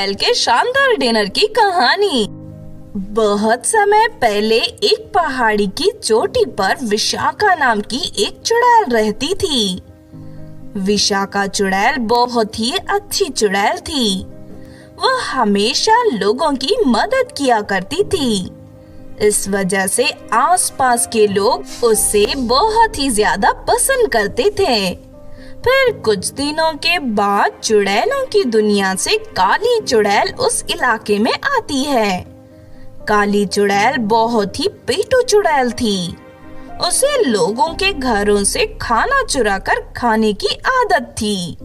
चुड़ैल के शानदार डिनर की कहानी। बहुत समय पहले एक पहाड़ी की चोटी पर विशाखा नाम की एक चुड़ैल रहती थी। विशाखा चुड़ैल बहुत ही अच्छी चुड़ैल थी। वह हमेशा लोगों की मदद किया करती थी। इस वजह से आसपास के लोग उसे बहुत ही ज्यादा पसंद करते थे। फिर कुछ दिनों के बाद चुड़ैलों की दुनिया से काली चुड़ैल उस इलाके में आती है। काली चुड़ैल बहुत ही पेटू चुड़ैल थी। उसे लोगों के घरों से खाना चुराकर खाने की आदत थी।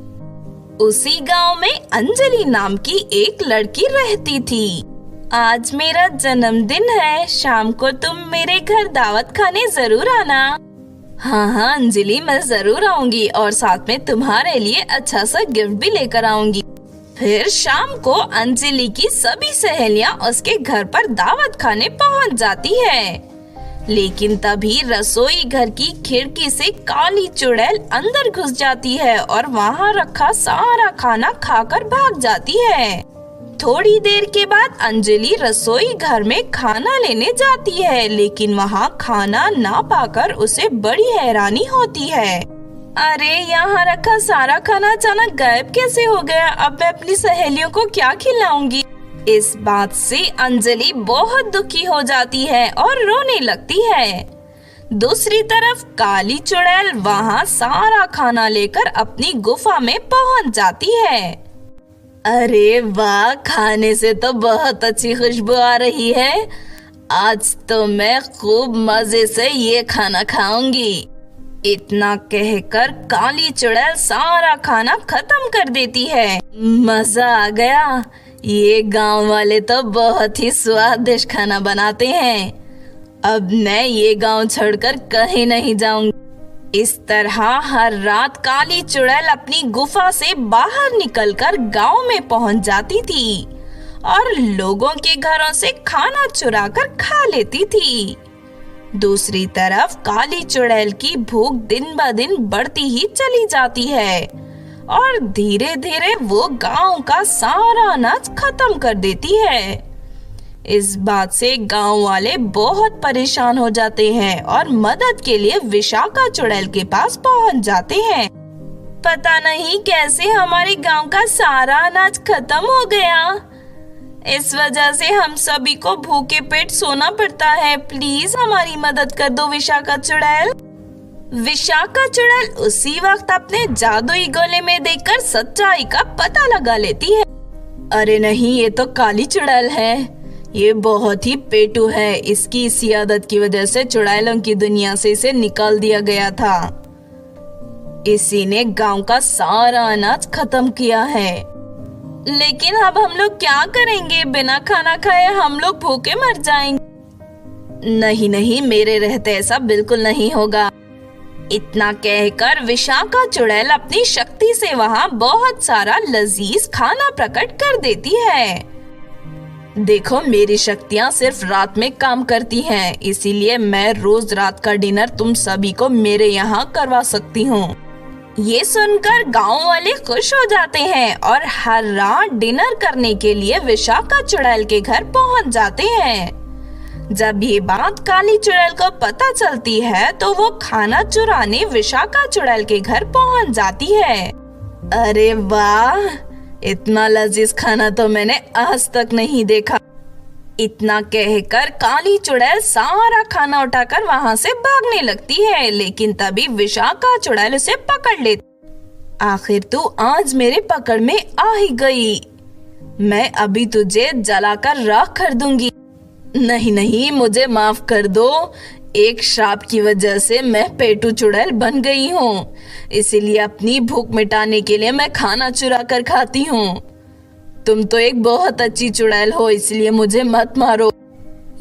उसी गांव में अंजलि नाम की एक लड़की रहती थी। आज मेरा जन्मदिन है, शाम को तुम मेरे घर दावत खाने जरूर आना। हाँ अंजलि, मैं जरूर आऊंगी और साथ में तुम्हारे लिए अच्छा सा गिफ्ट भी लेकर आऊंगी। फिर शाम को अंजलि की सभी सहेलियां उसके घर पर दावत खाने पहुंच जाती है। लेकिन तभी रसोई घर की खिड़की से काली चुड़ैल अंदर घुस जाती है और वहाँ रखा सारा खाना खाकर भाग जाती है। थोड़ी देर के बाद अंजलि रसोई घर में खाना लेने जाती है, लेकिन वहाँ खाना ना पाकर उसे बड़ी हैरानी होती है। अरे, यहाँ रखा सारा खाना अचानक गायब कैसे हो गया? अब मैं अपनी सहेलियों को क्या खिलाऊंगी? इस बात से अंजलि बहुत दुखी हो जाती है और रोने लगती है। दूसरी तरफ काली चुड़ैल वहाँ सारा खाना लेकर अपनी गुफा में पहुँच जाती है। अरे वाह, खाने से तो बहुत अच्छी खुशबू आ रही है। आज तो मैं खूब मजे से ये खाना खाऊंगी। इतना कहकर काली चुड़ैल सारा खाना खत्म कर देती है। मजा आ गया, ये गांव वाले तो बहुत ही स्वादिष्ट खाना बनाते हैं। अब मैं ये गांव छोड़कर कहीं नहीं जाऊंगी। इस तरह हर रात काली चुड़ैल अपनी गुफा से बाहर निकलकर गांव में पहुंच जाती थी और लोगों के घरों से खाना चुराकर खा लेती थी। दूसरी तरफ काली चुड़ैल की भूख दिन ब दिन बढ़ती ही चली जाती है और धीरे धीरे वो गांव का सारा अनाज खत्म कर देती है। इस बात से गांव वाले बहुत परेशान हो जाते हैं और मदद के लिए विशाखा चुड़ैल के पास पहुंच जाते हैं। पता नहीं कैसे हमारे गांव का सारा अनाज खत्म हो गया। इस वजह से हम सभी को भूखे पेट सोना पड़ता है। प्लीज हमारी मदद कर दो विशाखा चुड़ैल। विशाखा चुड़ैल उसी वक्त अपने जादुई गोले में देखकर सच्चाई का पता लगा लेती है। अरे नहीं, ये तो काली चुड़ैल है। ये बहुत ही पेटू है। इसकी इसी आदत की वजह से चुड़ैलों की दुनिया से इसे निकाल दिया गया था। इसी ने गांव का सारा अनाज खत्म किया है। लेकिन अब हम लोग क्या करेंगे? बिना खाना खाए हम लोग भूखे मर जाएंगे। नहीं नहीं, मेरे रहते ऐसा बिल्कुल नहीं होगा। इतना कहकर विशाखा चुड़ैल अपनी शक्ति से वहाँ बहुत सारा लजीज खाना प्रकट कर देती है। देखो, मेरी शक्तियाँ सिर्फ रात में काम करती हैं, इसीलिए मैं रोज रात का डिनर तुम सभी को मेरे यहाँ करवा सकती हूँ। ये सुनकर गांव वाले खुश हो जाते हैं और हर रात डिनर करने के लिए विशाखा चुड़ैल के घर पहुँच जाते हैं। जब ये बात काली चुड़ैल को पता चलती है तो वो खाना चुराने विशाखा चुड़ैल के घर पहुँच जाती है। अरे वाह, इतना लजीज खाना तो मैंने आज तक नहीं देखा। इतना कहकर काली चुड़ैल सारा खाना उठाकर वहाँ से भागने लगती है, लेकिन तभी विशाखा चुड़ैल उसे पकड़ लेती। आखिर तू आज मेरे पकड़ में आ ही गई। मैं अभी तुझे जलाकर राख कर दूंगी। नहीं नहीं, मुझे माफ कर दो। एक श्राप की वजह से मैं पेटू चुड़ैल बन गई हूँ, इसीलिए अपनी भूख मिटाने के लिए मैं खाना चुरा कर खाती हूँ। तुम तो एक बहुत अच्छी चुड़ैल हो, इसलिए मुझे मत मारो।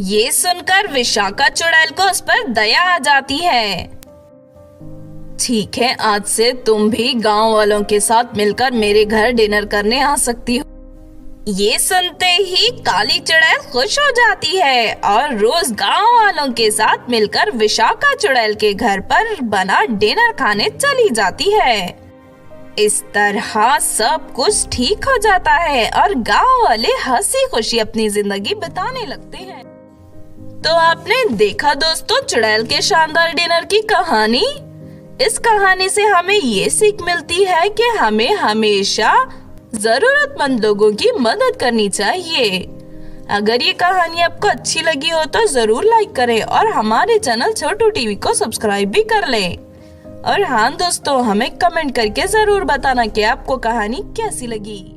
ये सुनकर विशाखा चुड़ैल को उस पर दया आ जाती है। ठीक है, आज से तुम भी गांव वालों के साथ मिलकर मेरे घर डिनर करने आ सकती हो। ये सुनते ही काली चुड़ैल खुश हो जाती है और रोज गांव वालों के साथ मिलकर विशाखा चुड़ैल के घर पर बना डिनर खाने चली जाती है। इस तरह सब कुछ ठीक हो जाता है और गांव वाले हंसी खुशी अपनी जिंदगी बिताने लगते हैं। तो आपने देखा दोस्तों चुड़ैल के शानदार डिनर की कहानी। इस कहानी से हमें ये सीख मिलती है कि हमें हमेशा जरूरतमंद लोगों की मदद करनी चाहिए। अगर ये कहानी आपको अच्छी लगी हो तो जरूर लाइक करें और हमारे चैनल छोटू टीवी को सब्सक्राइब भी कर लें। और हाँ दोस्तों, हमें कमेंट करके जरूर बताना कि आपको कहानी कैसी लगी।